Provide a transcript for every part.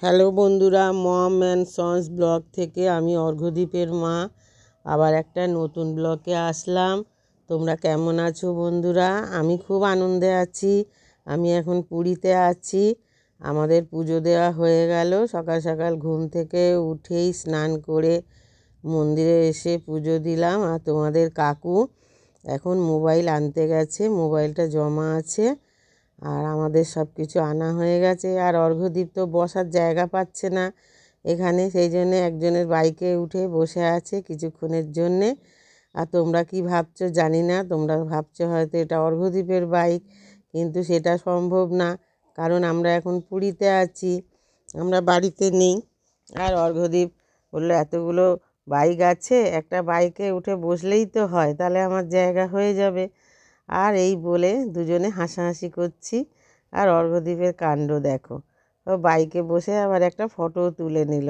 Hello বন্ধুরা, মম and sons blog থেকে আমি অর্ঘ্যদীপের মা আবার একটা নতুন ব্লগে আসলাম। তোমরা কেমন আছো বন্ধুরা? আমি খুব আনন্দে আছি। আমি এখন পুরীতে আছি। আমাদের পুজো দেওয়া হয়ে গেল। সকাল সকাল ঘুম থেকে উঠেই স্নান করে মন্দিরে এসে পুজো দিলাম। আর তোমাদের কাকু এখন মোবাইল আনতে গেছে, মোবাইলটা জমা আছে। আর আমাদের সব কিছু আনা হয়ে গেছে। আর অর্ঘ্যদীপ তো বসার জায়গা পাচ্ছে না এখানে, সেই জন্যে একজনের বাইকে উঠে বসে আছে কিছুক্ষণের জন্যে। আর তোমরা কি ভাবছো জানি না, তোমরা ভাবছো হয়তো এটা অর্ঘ্যদীপের বাইক, কিন্তু সেটা সম্ভব না, কারণ আমরা এখন পুরীতে আছি, আমরা বাড়িতে নেই। আর অর্ঘ্যদীপ বললো এতগুলো বাইক আছে, একটা বাইকে উঠে বসলেই তো হয়, তাহলে আমার জায়গা হয়ে যাবে। আর এই বলে দুজনে হাসাহাসি করছি। আর অর্ঘ্যদীপের কাণ্ড দেখো, ও বাইকে বসে আবার একটা ফটোও তুলে নিল।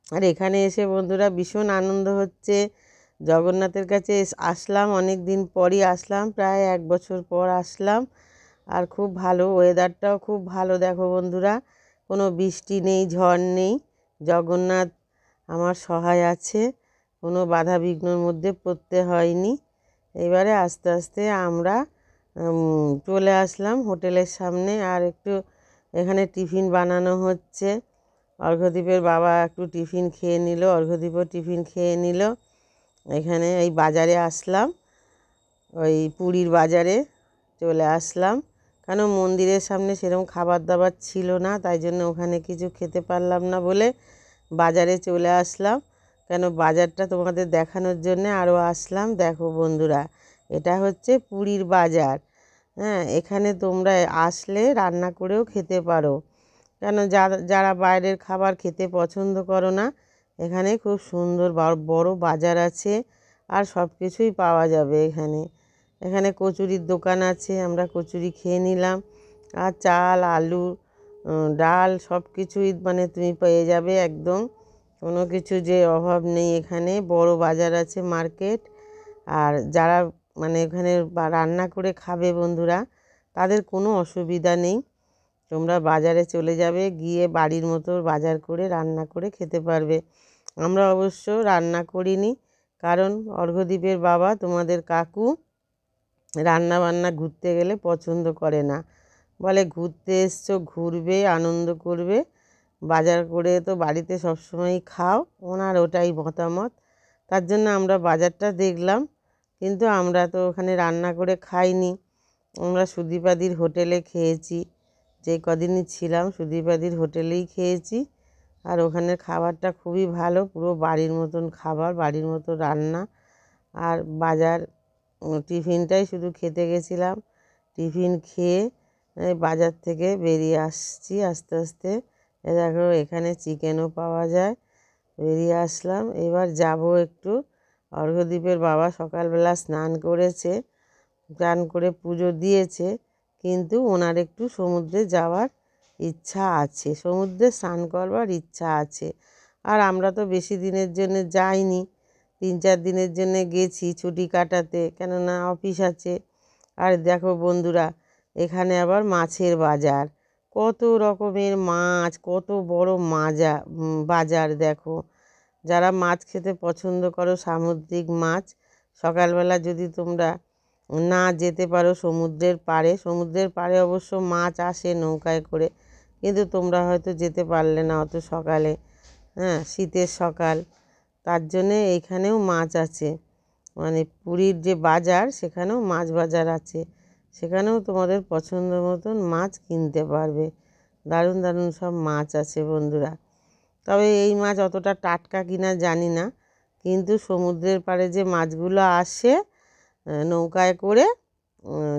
আর এখানে এসে বন্ধুরা ভীষণ আনন্দ হচ্ছে। জগন্নাথের কাছে আসলাম, অনেক দিন পরই আসলাম, প্রায় 1 বছর পর আসলাম। আর খুব ভালো, ওয়েদারটাও খুব ভালো। দেখো বন্ধুরা, কোনো বৃষ্টি নেই, ঝড় নেই। জগন্নাথ আমার সহায় আছে, কোনো বাধা বিঘ্নর মধ্যে পড়তে হয়নি। এবারে আস্তে আস্তে আমরা চলে আসলাম হোটেলের সামনে। আর একটু এখানে টিফিন বানানো হচ্ছে। অর্ঘ্যদীপের বাবা একটু টিফিন খেয়ে নিল, অর্ঘ্যদীপও টিফিন খেয়ে নিল। এখানে এই বাজারে আসলাম, ওই পুরীর বাজারে চলে আসলাম, কেন মন্দিরের সামনে সেরকম খাবার দাবার ছিল না, তাই জন্য ওখানে কিছু খেতে পারলাম না বলে বাজারে চলে আসলাম। কেন বাজারটা তোমাদের দেখানোর জন্যে আরও আসলাম। দেখো বন্ধুরা, এটা হচ্ছে পুরীর বাজার। হ্যাঁ, এখানে তোমরা আসলে রান্না করেও খেতে পারো, কেন যারা বাইরের খাবার খেতে পছন্দ করো না, এখানে খুব সুন্দর বড় বাজার আছে। আর সব কিছুই পাওয়া যাবে এখানে। এখানে কচুরির দোকান আছে, আমরা কচুরি খেয়ে নিলাম। আর চাল, আলু, ডাল সব কিছুই মানে তুমি পেয়ে যাবে একদম, কোনো কিছু যে অভাব নেই এখানে। বড় বাজার আছে, মার্কেট। আর যারা মানে এখানে রান্না করে খাবে বন্ধুরা, তাদের কোনো অসুবিধা নেই। তোমরা বাজারে চলে যাবে, গিয়ে বাড়ির মতো বাজার করে রান্না করে খেতে পারবে। আমরা অবশ্য রান্না করিনি, কারণ অর্ঘ্যদীপের বাবা তোমাদের কাকু রান্না বান্না ঘুরতে গেলে পছন্দ করে না, বলে ঘুরতে এসছো, ঘুরবে, আনন্দ করবে, বাজার করে তো বাড়িতে সবসময়ই খাও, ওনার ওটাই মতামত। তার জন্য আমরা বাজারটা দেখলাম, কিন্তু আমরা তো ওখানে রান্না করে খাইনি। আমরা সুদীপাদির হোটেলে খেয়েছি, যে কদিনই ছিলাম সুদীপাদির হোটেলেই খেয়েছি। আর ওখানের খাবারটা খুবই ভালো, পুরো বাড়ির মতন খাবার, বাড়ির মতো রান্না। আর বাজার টিফিনটাই শুধু খেতে গেছিলাম, টিফিন খেয়ে বাজার থেকে বেরিয়ে আসছি আস্তে আস্তে। দেখো এখানে চিকেনও পাওয়া যায়, বেরিয়ে আসলাম। এবার যাব একটু, অর্ঘ্যদীপের বাবা সকালবেলা স্নান করেছে, স্নান করে পুজো দিয়েছে, কিন্তু ওনার একটু সমুদ্রে যাওয়ার ইচ্ছা আছে, সমুদ্রে স্নান করবার ইচ্ছা আছে। আর আমরা তো বেশি দিনের জন্য যাইনি, 3-4 দিনের জন্য গেছি ছুটি কাটাতে, কেননা অফিস আছে। আর দেখো বন্ধুরা, এখানে আবার মাছের বাজার, কত রকমের মাছ, কত বড় বাজার। দেখো, যারা মাছ খেতে পছন্দ করো, সামুদ্রিক মাছ, সকালবেলা যদি তোমরা না যেতে পারো সমুদ্রের পাড়ে অবশ্য মাছ আসে নৌকায় করে, কিন্তু তোমরা হয়তো যেতে পারলে না অত সকালে, হ্যাঁ, শীতের সকাল, তার জন্যে এইখানেও মাছ আছে। মানে পুরীর যে বাজার, সেখানেও মাছ বাজার আছে, সেখানেও তোমাদের পছন্দ মতন মাছ কিনতে পারবে। দারুণ দারুণ সব মাছ আছে বন্ধুরা। তবে এই মাছ অতটা টাটকা কিনা জানি না, কিন্তু সমুদ্রের পাড়ে যে মাছগুলো আসে নৌকায় করে,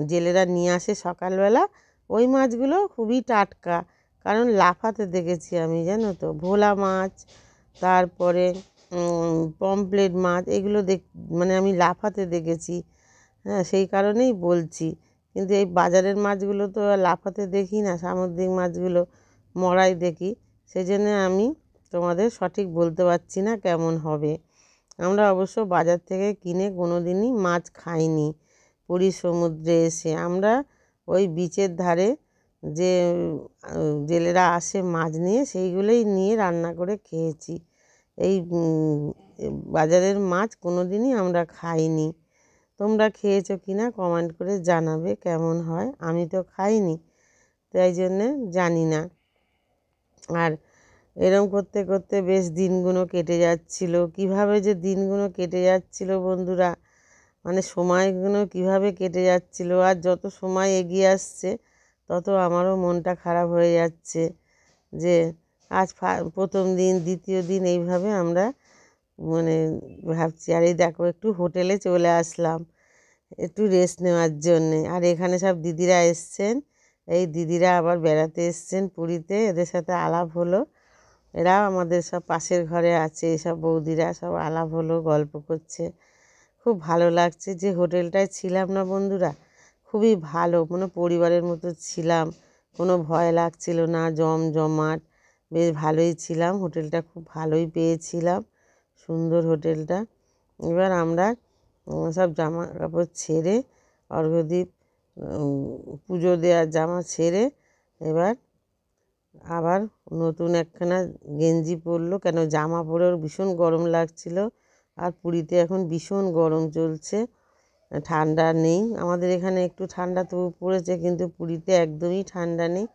জেলেরা নিয়ে আসে সকালবেলা, ওই মাছগুলো খুবই টাটকা। কারণ লাফাতে দেখেছি আমি, জানো তো, ভোলা মাছ, তারপরে পমফ্রেট মাছ, এগুলো মানে আমি লাফাতে দেখেছি। হ্যাঁ, সেই কারণেই বলছি। কিন্তু এই বাজারের মাছগুলো তো লাফাতে দেখি না, সামুদ্রিক মাছগুলো মরাই দেখি, সেই জন্য আমি তোমাদের সঠিক বলতে পারছি না কেমন হবে। আমরা অবশ্য বাজার থেকে কিনে কোনো দিনই মাছ খাইনি। পুরী সমুদ্রে এসে আমরা ওই বিচের ধারে যে জেলেরা আসে মাছ নিয়ে, সেইগুলোই নিয়ে রান্না করে খেয়েছি। এই বাজারের মাছ কোনো দিনই আমরা খাইনি। তোমরা খেয়েছো কি না কমেন্ট করে জানাবে কেমন হয়। আমি তো খাইনি, তাই জন্যে জানি না। আর এরম করতে করতে বেশ দিনগুলো কেটে যাচ্ছিল। কিভাবে যে দিনগুলো কেটে যাচ্ছিল বন্ধুরা, মানে সময়গুলো কিভাবে কেটে যাচ্ছিল। আর যত সময় এগিয়ে আসছে তত আমারও মনটা খারাপ হয়ে যাচ্ছে যে আজ প্রথম দিন, দ্বিতীয় দিন এইভাবে আমরা মানে ভাবছি। আর এই দেখো একটু হোটেলে চলে আসলাম একটু রেস্ট নেওয়ার জন্যে। আর এখানে সব দিদিরা এসছেন, এই দিদিরা আবার বেড়াতে এসছেন পুরীতে, এদের সাথে আলাপ হলো। এরাও আমাদের সব পাশের ঘরে আছে, এসব বৌদিরা সব আলাপ হলো, গল্প করছে। খুব ভালো লাগছে যে হোটেলটায় ছিলাম না বন্ধুরা, খুবই ভালো, মানে পরিবারের মতো ছিলাম, কোনো ভয় লাগছিল না, জমজমাট, বেশ ভালোই ছিলাম। হোটেলটা খুব ভালোই পেয়েছিলাম, সুন্দর হোটেলটা। এবার আমরা সব জামা কাপড় ছেড়ে অর্ঘ্যদ্বীপ পুজো দেওয়ার জামা ছেড়ে এবার আবার নতুন একখানা গেঞ্জি পরলো, কেন জামা পরেও ভীষণ গরম লাগছিল। আর পুরীতে এখন ভীষণ গরম চলছে, ঠান্ডা নেই। আমাদের এখানে একটু ঠান্ডা তবু পড়েছে, কিন্তু পুরীতে একদমই ঠান্ডা নেই।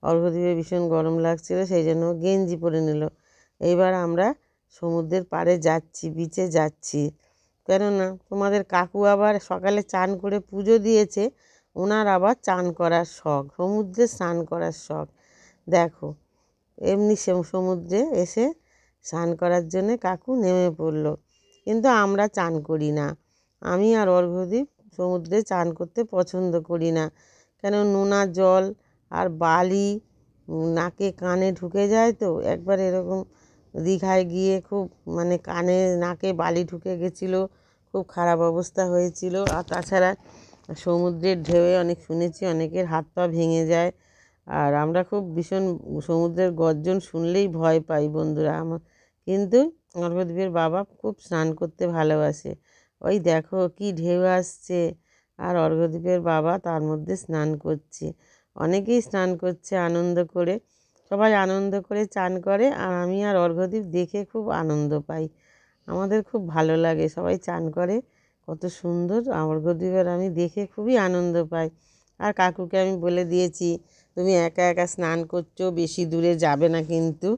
অর্ঘ্যদ্বীপে ভীষণ গরম লাগছিল, সেই জন্য গেঞ্জি পরে নিল। এইবার আমরা সমুদ্রের পাড়ে যাচ্ছি, বিচে যাচ্ছি। কেননা তোমাদের কাকু আবার সকালে চান করে পুজো দিয়েছে, ওনার আবার চান করার শখ, সমুদ্রে স্নান করার শখ। দেখো এমনি সমুদ্রে এসে স্নান করার জন্যে কাকু নেমে পড়লো, কিন্তু আমরা চান করি না। আমি আর অর্ঘ্যদ্বীপ সমুদ্রে চান করতে পছন্দ করি না, কেন নোনা জল আর বালি নাকে কানে ঢুকে যায়। তো একবার এরকম দীঘায় গিয়ে খুব মানে কানে নাকে বালি ঢুকে গেছিলো, খুব খারাপ অবস্থা হয়েছিল। আর তাছাড়া সমুদ্রের ঢেউয়ে অনেক শুনেছি অনেকের হাত পা ভেঙে যায়। আর আমরা খুব ভীষণ সমুদ্রের গর্জন শুনলেই ভয় পাই বন্ধুরা। কিন্তু অর্ঘ্যদ্বীপের বাবা খুব স্নান করতে ভালোবাসে। ওই দেখো কি ঢেউ আসছে, আর অর্ঘ্যদ্বীপের বাবা তার মধ্যে স্নান করছে। অনেকেই স্নান করছে আনন্দ করে, সবাই আনন্দ করে চান করে। আর আমি আর অর্ঘ্যদ্বীপ দেখে খুব আনন্দ পাই, আমাদের খুব ভালো লাগে সবাই চান করে, কত সুন্দর। অর্ঘ্যদ্বীপের আমি দেখে খুবই আনন্দ পাই। আর কাকুকে আমি বলে দিয়েছি তুমি একা একা স্নান করছো, বেশি দূরে যাবে না কিন্তু,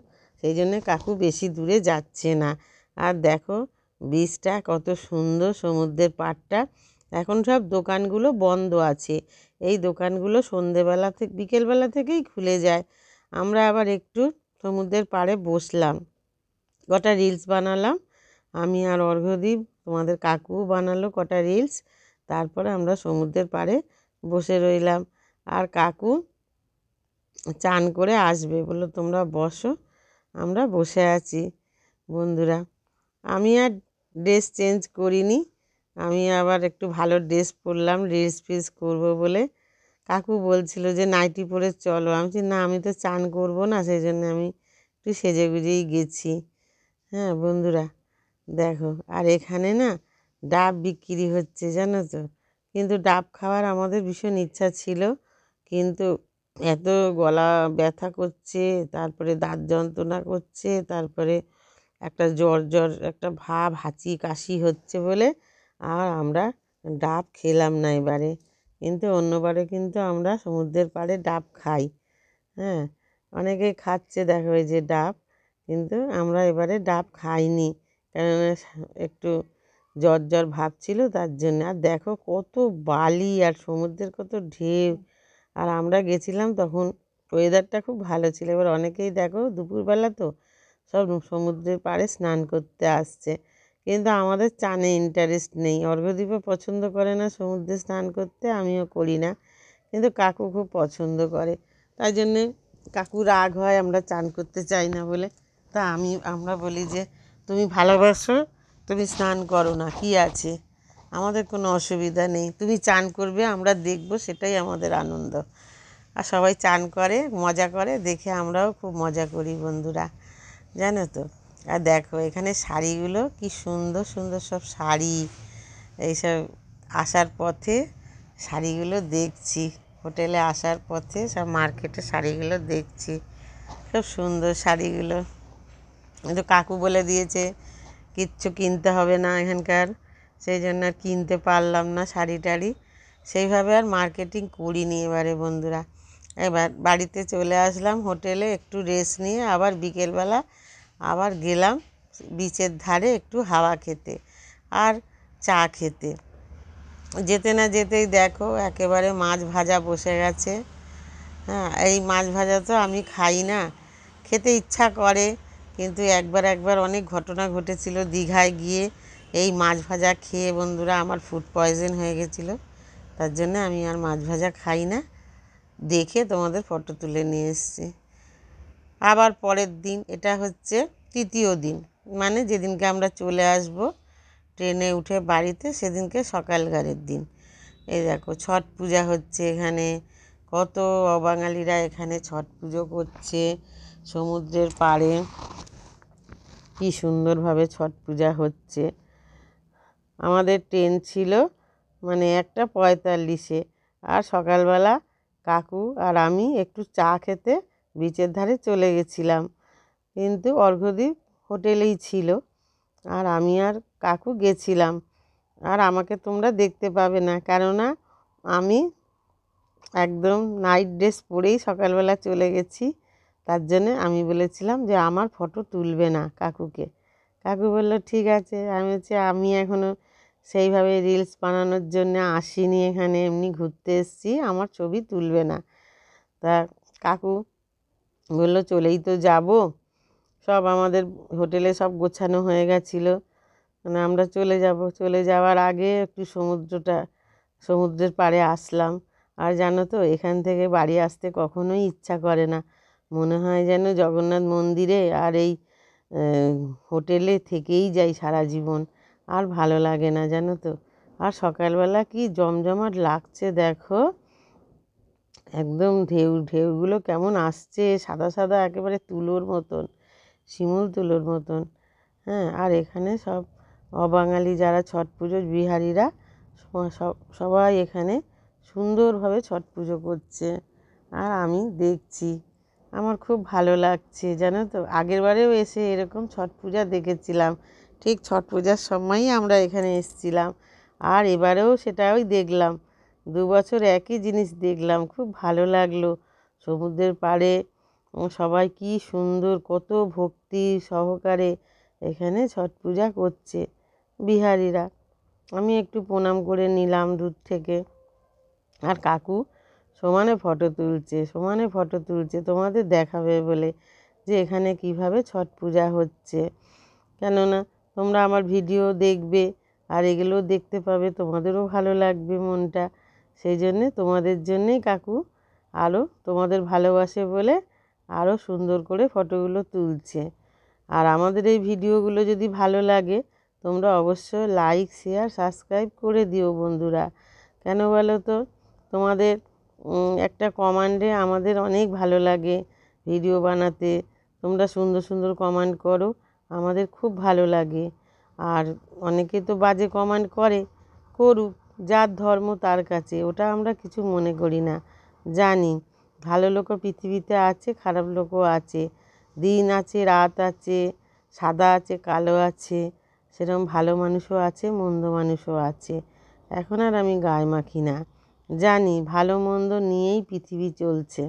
সেই জন্যে কাকু বেশি দূরে যাচ্ছে না। আর দেখো বীচটা কত সুন্দর, সমুদ্রের পাড়টা। এখন সব দোকানগুলো বন্ধ আছে, এই দোকানগুলো সন্ধেবেলা থেকে বিকেলবেলা থেকেই খুলে যায়। আমরা আবার একটু সমুদ্রের পাড়ে বসলাম, কটা রিলস বানালাম আমি আর অর্ঘ্যদ্বীপ, তোমাদের কাকুও বানালো কটা রিলস। তারপরে আমরা সমুদ্রের পাড়ে বসে রইলাম। আর কাকু চান করে আসবে, বললো তোমরা বসো, আমরা বসে আছি বন্ধুরা। আমি আর ড্রেস চেঞ্জ করিনি, আমি আবার একটু ভালো ড্রেস পরলাম রিলস ফিলস করবো বলে। কাকু বলছিল যে নাইটি পরে চলো, আমি বলছি না আমি তো চান করবো না, সেই জন্য আমি একটু সেজে গুজেই গেছি। হ্যাঁ বন্ধুরা দেখো, আর এখানে না ডাব বিক্রি হচ্ছে জানো তো, কিন্তু ডাব খাওয়ার আমাদের ভীষণ ইচ্ছা ছিল, কিন্তু এত গলা ব্যথা করছে, তারপরে দাঁত যন্ত্রণা করছে, তারপরে একটা জ্বর জ্বর একটা ভাব, হাঁচি কাশি হচ্ছে বলে আর আমরা ডাব খেলাম না এবারে। কিন্তু অন্যবারে কিন্তু আমরা সমুদ্রের পাড়ে ডাব খাই। হ্যাঁ অনেকেই খাচ্ছে দেখো এই যে ডাব, কিন্তু আমরা এবারে ডাব খাইনি, কেননা একটু জ্বর জ্বর ভাব ছিল তার জন্য। আর দেখো কত বালি আর সমুদ্রের কত ঢেউ। আর আমরা গেছিলাম তখন ওয়েদারটা খুব ভালো ছিল। এবার অনেকেই দেখো দুপুরবেলা তো সব সমুদ্রের পাড়ে স্নান করতে আসছে, কিন্তু আমাদের চানে ইন্টারেস্ট নেই। অর্ঘ্যদ্বীপও পছন্দ করে না সমুদ্রে স্নান করতে, আমিও করি না, কিন্তু কাকু খুব পছন্দ করে, তাই জন্যে কাকু রাগ হয় আমরা চান করতে চাই না বলে। তা আমরা বলি যে তুমি ভালোবাসো, তুমি স্নান করো না, কি আছে, আমাদের কোনো অসুবিধা নেই, তুমি চান করবে আমরা দেখব, সেটাই আমাদের আনন্দ। আর সবাই চান করে মজা করে দেখে আমরাও খুব মজা করি বন্ধুরা, জানো তো। আর দেখো এখানে শাড়িগুলো কি সুন্দর সুন্দর সব শাড়ি, এইসব আসার পথে শাড়িগুলো দেখছি হোটেলে আসার পথে সব মার্কেটে শাড়িগুলো দেখছি, খুব সুন্দর শাড়িগুলো। কিন্তু কাকু বলে দিয়েছে কিচ্ছু কিনতে হবে না এখানকার, সেই জন্য আর কিনতে পারলাম না শাড়ি টাড়ি, সেইভাবে আর মার্কেটিং করিনি এবারে বন্ধুরা। এবার বাড়িতে চলে আসলাম, হোটেলে একটু রেস্ট নিয়ে আবার বিকেলবেলা আবার গেলাম বিচের ধারে একটু হাওয়া খেতে আর চা খেতে। যেতে না যেতেই দেখো একেবারে মাছ ভাজা বসে গেছে। হ্যাঁ, এই মাছ ভাজা তো আমি খাই না, খেতে ইচ্ছা করে, কিন্তু একবার অনেক ঘটনা ঘটেছিল দীঘায় গিয়ে, এই মাছ ভাজা খেয়ে বন্ধুরা আমার ফুড পয়জন হয়ে গেছিলো। তার জন্য আমি আর মাছ ভাজা খাই না, দেখে তোমাদের ফটো তুলে নিয়ে এসেছি। আবার পরের দিন, এটা হচ্ছে তৃতীয় দিন, মানে যেদিনকে আমরা চলে আসব ট্রেনে উঠে বাড়িতে, সেদিনকে সকালকারের দিন। এই দেখো ছট পূজা হচ্ছে এখানে, কত অবাঙালিরা এখানে ছট পুজো করছে সমুদ্রের পাড়ে, কি সুন্দরভাবে ছট পূজা হচ্ছে। আমাদের ট্রেন ছিল মানে 1:45, আর সকালবেলা কাকু আর আমি একটু চা খেতে বিচের ধারে চলে গেছিলাম, কিন্তু অর্ঘ্যদ্বীপ হোটেলেই ছিল, আর আমি আর কাকু গেছিলাম। আর আমাকে তোমরা দেখতে পাবে না, কেননা আমি একদম নাইট ড্রেস পরেই সকালবেলা চলে গেছি। তার জন্যে আমি বলেছিলাম যে আমার ফটো তুলবে না কাকুকে। কাকু বললো ঠিক আছে। আমি বলছি আমি এখনও সেইভাবে রিলস বানানোর জন্য আসিনি, এখানে এমনি ঘুরতে এসেছি, আমার ছবি তুলবে না। তা কাকু বললো চলেই তো যাব, সব আমাদের হোটেলে সব গোছানো হয়ে গেছিলো, মানে আমরা চলে যাব। চলে যাওয়ার আগে একটু সমুদ্রের পাড়ে আসলাম। আর জানো তো এখান থেকে বাড়ি আসতে কখনোই ইচ্ছা করে না, মনে হয় যেন জগন্নাথ মন্দিরে আর এই হোটেলে থেকেই যাই সারা জীবন, আর ভালো লাগে না জানো তো। আর সকালবেলা কি জমজমাট লাগছে দেখো, একদম ঢেউগুলো কেমন আসছে, সাদা সাদা একেবারে তুলোর মতন, শিমুল তুলোর মতন। হ্যাঁ, আর এখানে সব অবাঙালি যারা ছট পুজো বিহারিরা সবাই এখানে সুন্দরভাবে ছট পুজো করছে, আর আমি দেখছি, আমার খুব ভালো লাগছে জানো তো। আগেরবারেও এসে এরকম ছট পূজা দেখেছিলাম, ঠিক ছট পূজার সময়ই আমরা এখানে এসেছিলাম, আর এবারেও সেটাই দেখলাম। 2 বছর একই জিনিস দেখলাম, খুব ভালো লাগলো। সমুদ্রের পাড়ে সবাই কি সুন্দর, কত ভক্তি সহকারে এখানে ছট পূজা করছে বিহারিরা। আমি একটু প্রণাম করে নিলাম দূর থেকে, আর কাকু সমানে ফটো তুলছে তোমাদের দেখাবে বলে যে এখানে কিভাবে ছট পূজা হচ্ছে। কেননা তোমরা আমার ভিডিও দেখবে আর এগুলো দেখতে পাবে, তোমাদেরও ভালো লাগবে মনটা, সেই জন্যে তোমাদের জন্যেই কাকু আরও তোমাদের ভালোবাসে বলে আরও সুন্দর করে ফটোগুলো তুলছে। আর আমাদের এই ভিডিওগুলো যদি ভালো লাগে তোমরা অবশ্যই লাইক শেয়ার সাবস্ক্রাইব করে দিও বন্ধুরা। কেন বলো তো, তোমাদের একটা কমেন্টে আমাদের অনেক ভালো লাগে ভিডিও বানাতে, তোমরা সুন্দর সুন্দর কমেন্ট করো, আমাদের খুব ভালো লাগে। আর অনেকে তো বাজে কমেন্ট করুক, যার ধর্ম তার কাছে, ওটা আমরা কিছু মনে করি না। জানি ভালো লোকও পৃথিবীতে আছে, খারাপ লোকও আছে, দিন আছে রাত আছে, সাদা আছে কালো আছে, সেরকম ভালো মানুষও আছে মন্দ মানুষও আছে। এখন আর আমি গায়ে মাখি না, জানি ভালো মন্দ নিয়েই পৃথিবী চলছে।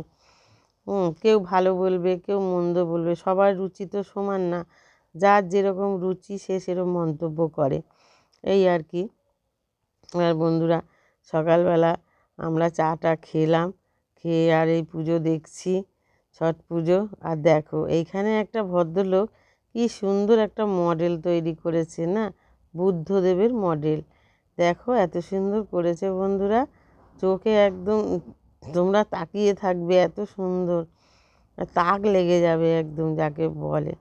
কেউ ভালো বলবে, কেউ মন্দ বলবে, সবার রুচি তো সমান না, যার যেরকম রুচি সে সেরকম মন্তব্য করে, এই আর কি। আর বন্ধুরা সকালবেলা আমরা চাটা খেলাম, খেয়ে আর এই পুজো দেখছি, ছট পুজো। আর দেখো এইখানে একটা ভদ্রলোক কি সুন্দর একটা মডেল তৈরি করেছে না, বুদ্ধদেবের মডেল। দেখো এত সুন্দর করেছে বন্ধুরা, চোখে একদম তোমরা তাকিয়ে থাকবে, এত সুন্দর, তাক লেগে যাবে একদম যাকে বলে।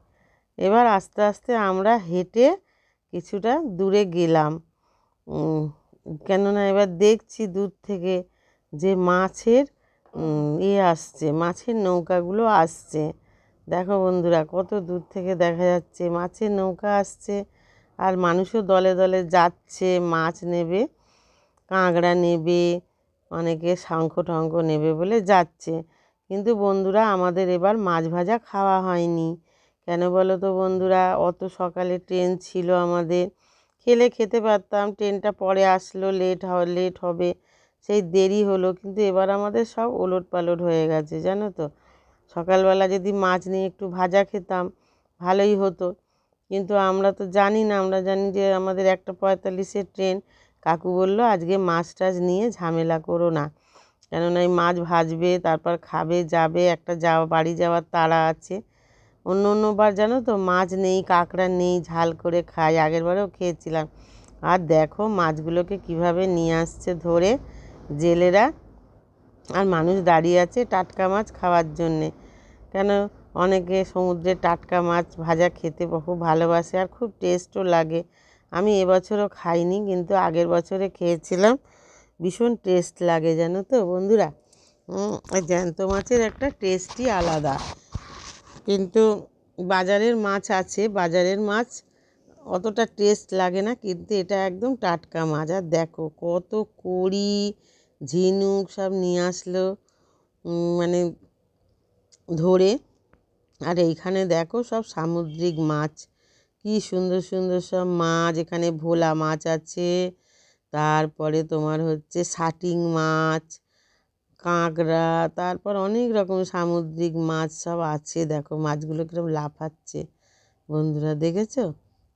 এবার আস্তে আস্তে আমরা হেঁটে কিছুটা দূরে গেলাম, কেননা এবার দেখছি দূর থেকে যে মাছের আসছে, মাছের নৌকাগুলো আসছে। দেখো বন্ধুরা কত দূর থেকে দেখা যাচ্ছে মাছের নৌকা আসছে, আর মানুষও দলে দলে যাচ্ছে মাছ নেবে, কাঁকড়া নেবে, অনেকে শঙ্খ টঙ্খ নেবে বলে যাচ্ছে। কিন্তু বন্ধুরা আমাদের এবার মাছ ভাজা খাওয়া হয়নি। কেন বলো তো বন্ধুরা, অত সকালে ট্রেন ছিল আমাদের, খেতে পারতাম, ট্রেনটা পরে আসলো, লেট হবে, সেই দেরি হলো। কিন্তু এবার আমাদের সব ওলটপালট হয়ে গেছে জানো তো। সকালবেলা যদি মাছ নিয়ে একটু ভাজা খেতাম ভালোই হতো, কিন্তু আমরা তো জানি না। আমরা জানি যে আমাদের 1:45-এর ট্রেন। কাকু বলল আজকে মাছ টাছ নিয়ে ঝামেলা করো না, কেননা এই মাছ ভাজবে, তারপর খাবে, যাবে, বাড়ি যাওয়ার তাড়া আছে। অন্যবার জানো তো মাছ নেই, কাঁকড়া নেই, ঝাল করে খাই, আগেরবারেও খেয়েছিলাম। আর দেখো মাছগুলোকে কিভাবে নিয়ে আসছে ধরে জেলেরা, আর মানুষ দাঁড়িয়ে আছে টাটকা মাছ খাওয়ার জন্যে। কেন, অনেকে সমুদ্রের টাটকা মাছ ভাজা খেতে খুব ভালোবাসে আর খুব টেস্টও লাগে। আমি এবছরও খাইনি, কিন্তু আগের বছরে খেয়েছিলাম, ভীষণ টেস্ট লাগে জানো তো বন্ধুরা। জ্যান্ত মাছের একটা টেস্টই আলাদা। কিন্তু বাজারের মাছ আছে, বাজারের মাছ অতটা টেস্ট লাগে না, কিন্তু এটা একদম টাটকা মাছ। আর দেখো কত কড়ি, ঝিনুক সব নিয়ে আসলো মানে ধরে। আর এইখানে দেখো সব সামুদ্রিক মাছ, কি সুন্দর সুন্দর সব মাছ। এখানে ভোলা মাছ আছে, তারপরে তোমার হচ্ছে শাটিং মাছ, কাঁকড়া, তারপর অনেক রকম সামুদ্রিক মাছ সব আছে। দেখো মাছগুলো কীরকম লাফাচ্ছে বন্ধুরা, দেখেছো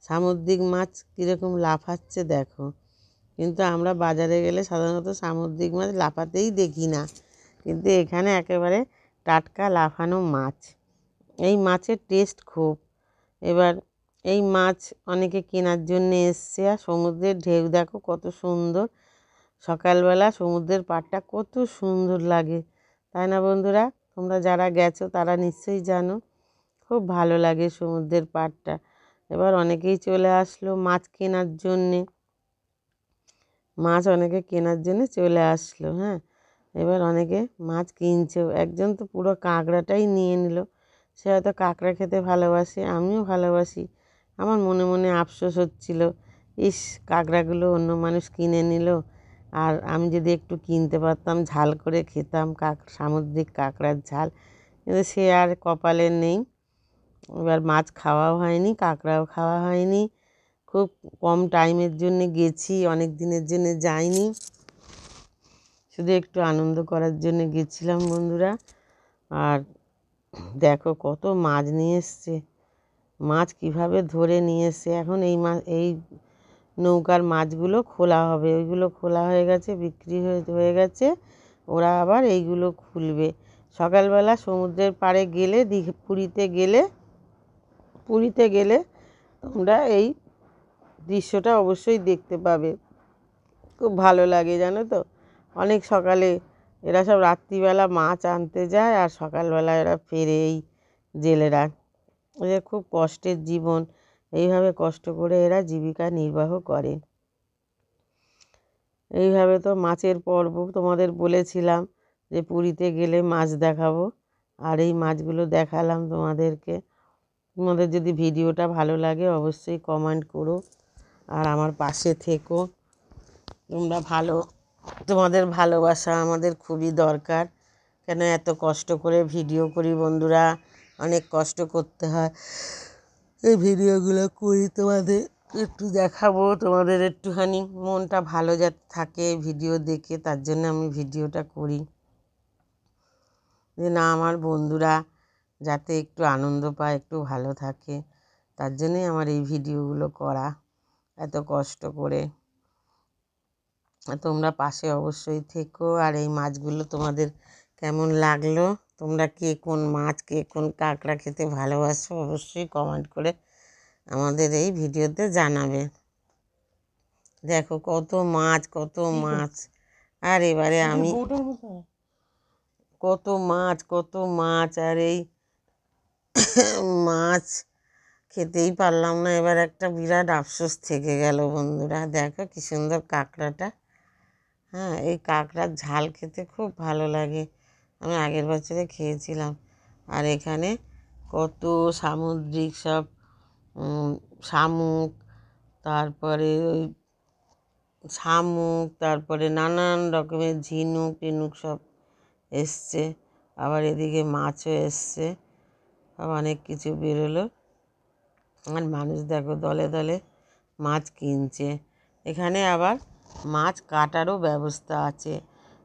সামুদ্রিক মাছ কীরকম লাফাচ্ছে দেখো। কিন্তু আমরা বাজারে গেলে সাধারণত সামুদ্রিক মাছ লাফাতেই দেখি না, কিন্তু এখানে একেবারে টাটকা লাফানো মাছ। এই মাছের টেস্ট খুব। এবার এই মাছ অনেকে কেনার জন্যে এসছে। আর সমুদ্রের ঢেউ দেখো কত সুন্দর, সকালবেলা সমুদ্রের পাড়টা কত সুন্দর লাগে, তাই না বন্ধুরা? তোমরা যারা গেছো তারা নিশ্চয়ই জানো, খুব ভালো লাগে সমুদ্রের পাড়টা। এবার অনেকেই চলে আসলো মাছ কেনার জন্যে, মাছ অনেকে কেনার জন্যে চলে আসলো। হ্যাঁ, এবার অনেকে মাছ কিনছেও। একজন তো পুরো কাঁকড়াটাই নিয়ে নিল, সে হয়তো কাঁকড়া খেতে ভালোবাসে, আমিও ভালোবাসি। আমার মনে মনে আফসোস হচ্ছিল, ইস কাঁকড়াগুলো অন্য মানুষ কিনে নিল, আর আমি যদি একটু কিনতে পারতাম, ঝাল করে খেতাম, সামুদ্রিক কাঁকড়ার ঝাল। কিন্তু সে আর কপালে নেই। এবার মাছ খাওয়াও হয়নি, কাঁকড়াও খাওয়া হয়নি। খুব কম টাইমের জন্যে গেছি, অনেক দিনের জন্য যাইনি, শুধু একটু আনন্দ করার জন্য গেছিলাম বন্ধুরা। আর দেখো কত মাছ নিয়ে এসছে, মাছ কিভাবে ধরে নিয়ে এসছে। এখন এই নৌকার মাছগুলো খোলা হবে, ওইগুলো খোলা হয়ে গেছে, বিক্রি হয়ে গেছে, ওরা আবার এইগুলো খুলবে। সকালবেলা সমুদ্রের পাড়ে গেলে, পুরীতে গেলে তোমরা এই দৃশ্যটা অবশ্যই দেখতে পাবে, খুব ভালো লাগে জানো তো। অনেক সকালে এরা সব রাত্রিবেলা মাছ আনতে যায়, আর সকালবেলা এরা ফেরে এই জেলেরা। এদের খুব কষ্টের জীবন, এইভাবে কষ্ট করে এরা জীবিকা নির্বাহ করে। এইভাবে তো মাছের পর্ব তোমাদের বলেছিলাম যে পুরীতে গেলে মাছ দেখাবো, আর এই মাছগুলো দেখালাম তোমাদেরকে। তোমাদের যদি ভিডিওটা ভালো লাগে অবশ্যই কমেন্ট করো, আর আমার পাশে থেকো। তোমাদের ভালোবাসা আমাদের খুবই দরকার। কেন, এত কষ্ট করে ভিডিও করি বন্ধুরা, অনেক কষ্ট করতে হয়। এই ভিডিওগুলো করি তোমাদের একটু দেখাবো, তোমাদের একটুখানি মনটা ভালো যাতে থাকে ভিডিও দেখে, তার জন্য আমি ভিডিওটা করি, যে না আমার বন্ধুরা যাতে একটু আনন্দ পায়, একটু ভালো থাকে, তার জন্যই আমার এই ভিডিওগুলো করা, এত কষ্ট করে। তোমরা পাশে অবশ্যই থেকো। আর এই মাছগুলো তোমাদের কেমন লাগলো, তোমরা কে কোন মাছ, কে কোন কাঁকড়া খেতে ভালোবাসো, অবশ্যই কমেন্ট করে আমাদের এই ভিডিওতে জানাবে। দেখো কত মাছ, কত মাছ। আর এবারে আমি কত মাছ, আর এই মাছ খেতেই পারলাম না। এবার একটা বিরাট আফসোস থেকে গেল বন্ধুরা। দেখো কি সুন্দর কাঁকড়াটা। হ্যাঁ, এই কাঁকড়ার ঝাল খেতে খুব ভালো লাগে, আমি আগের বছরে খেয়েছিলাম। আর এখানে কত সামুদ্রিক সব শামুক, তারপরে ওই শামুক, তারপরে নানান রকমের ঝিনুক টিনুক সব এসছে। আবার এদিকে মাছও এসছে, সব অনেক কিছু বেরোলো। আর মানুষ দেখো দলে দলে মাছ কিনছে। এখানে আবার মাছ কাটারও ব্যবস্থা আছে।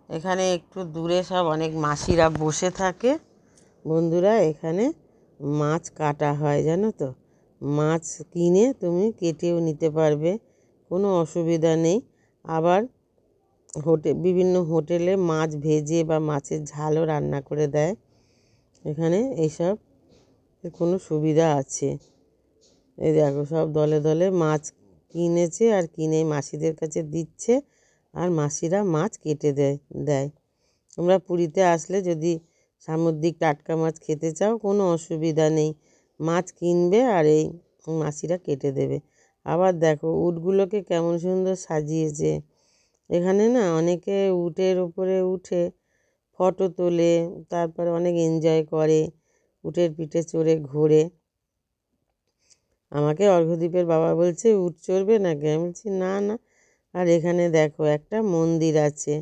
এখানে একটু দূরে সব অনেক মাসিরা বসে থাকে। বন্ধুরা, এখানে মাছ কাটা হয়, জানো তো। মাছ কিনে তুমি কেটেও নিতে পারবে, কোনো অসুবিধা নেই। আবার বিভিন্ন হোটেলে মাছ ভেজে বা মাছের ঝালও রান্না করে দেয়। এখানে এইসব কোনো সুবিধা আছে। এই দেখো সব দলে দলে মাছ কিনেছে আর কিনে মাসিদের কাছে দিচ্ছে, আর মাসিরা মাছ কেটে দেয়। তোমরা পুরীতে আসলে যদি সামুদ্রিক টাটকা মাছ খেতে চাও, কোনো অসুবিধা নেই, মাছ কিনবে আর এই মাসিরা কেটে দেবে। আবার দেখো উটগুলোকে কেমন সুন্দর সাজিয়েছে। এখানে না অনেকে উটের উপরে উঠে ফটো তোলে, তারপরে অনেক এনজয় করে, উটের পিঠে চড়ে ঘোরে। আমাকে অর্ঘ্যদ্বীপের বাবা বলছে উট চড়বে নাকি, আমি বলছি না না। আর এখানে দেখো একটা মন্দির আছে,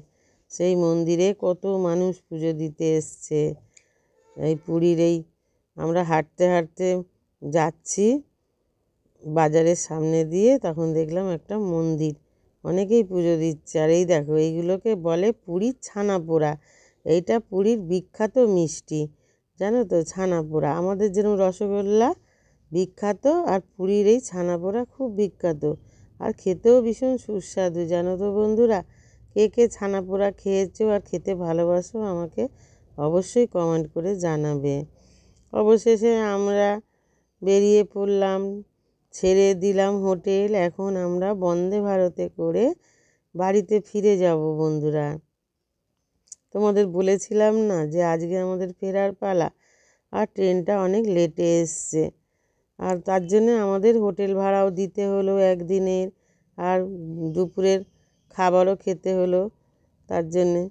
সেই মন্দিরে কত মানুষ পুজো দিতে এসছে। এই পুরীর আমরা হাঁটতে হাঁটতে যাচ্ছি বাজারের সামনে দিয়ে, তখন দেখলাম একটা মন্দির, অনেকেই পুজো দিচ্ছে। আর এই দেখো এইগুলোকে বলে পুরীর ছানা পোড়া। এইটা পুরীর বিখ্যাত মিষ্টি, জানো তো, ছানা পোড়া। আমাদের যেরকম রসগোল্লা বিখ্যাত, আর পুরীর এই ছানা পোড়া খুব বিখ্যাত, আর খেতেও ভীষণ সুস্বাদু, জানো তো বন্ধুরা। কে কে ছানা পোড়া খেয়েছো আর খেতে ভালোবাসো আমাকে অবশ্যই কমেন্ট করে জানাবে। অবশেষে আমরা বেরিয়ে পড়লাম, ছেড়ে দিলাম হোটেল। এখন আমরা বন্দে ভারতে করে বাড়িতে ফিরে যাব বন্ধুরা। তোমাদের বলেছিলাম না যে আজকে আমাদের ফেরার পালা, আর ট্রেনটা অনেক লেটে এসছে, আর তার জন্যে আমাদের হোটেল ভাড়াও দিতে হলো একদিনের, আর দুপুরের খাবারও খেতে হলো তার জন্যে।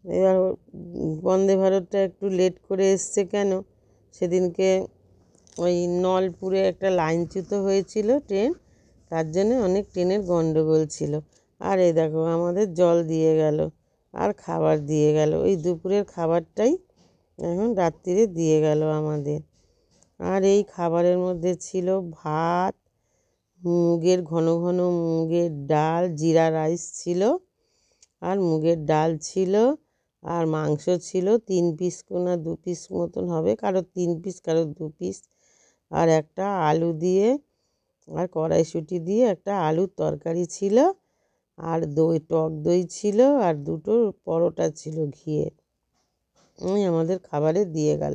এবার বন্দে ভারতটা একটু লেট করে এসছে কেন, সেদিনকে ওই নলপুরে একটা লাইনচ্যুত হয়েছিল ট্রেন, তার জন্যে অনেক ট্রেনের গণ্ডগোল ছিল। আর এই দেখো আমাদের জল দিয়ে গেল আর খাবার দিয়ে গেল, ওই দুপুরের খাবারটাই এখন রাত্রিরে দিয়ে গেল আমাদের। আর এই খাবারের মধ্যে ছিল ভাত, মুগের ঘন ঘন মুগের ডাল, জিরা রাইস ছিল, আর মুগের ডাল ছিল, আর মাংস ছিল 3 পিস না 2 পিস মতন হবে, কারো 3 পিস কারো 2 পিস, আর একটা আলু দিয়ে আর কড়াইশুঁটি দিয়ে একটা আলুর তরকারি ছিল, আর দই, টক দই ছিল, আর 2টো পরোটা ছিল ঘিয়ে। আমাদের খাবারে দিয়ে গেল।